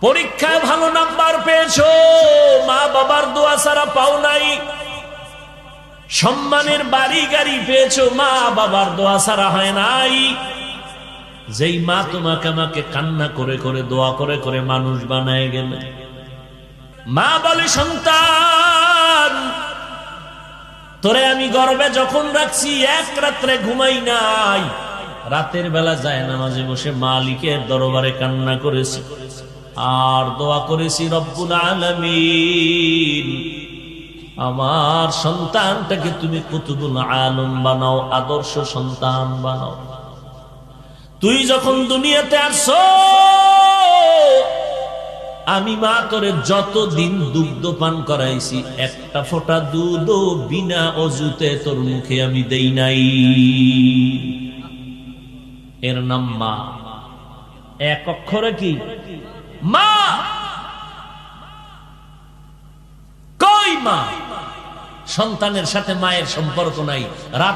পরীক্ষায় ভালো নাম্বার পেয়েছো, মা বাবার দোয়া ছাড়া পাও নাই। সম্মানের বাড়ি গাড়ি পেয়েছো, মা বাবার দোয়া ছাড়া হয় নাই। যেই মা তোমাকে আমাকে কান্না করে করে দোয়া করে করে মানুষ বানায় গেল, মা বলে সন্তান তোরে আমি গর্বে যখন রাখছি এক রাত্রে ঘুমাই নাই, রাতের বেলা যায় নামাজে বসে মালিকের দরবারে কান্না করেছি আর দোয়া করেছি, রব্বুল আলামিন আমার সন্তানটাকে তুমি কুতুবুল আলম বানাও, আদর্শ সন্তান বানাও। তুই যখন দুনিয়াতে আসছো আমি মা তোরে যতদিন দুগ্ধ পান করাইছি একটা ফোঁটা দুধও বিনা অজুতে তোর মুখে আমি দেই নাই। এর নাম মা। এক অক্ষরে কি মা? কই মা? সন্তানের সাথে মায়ের সম্পর্ক নাই। রাত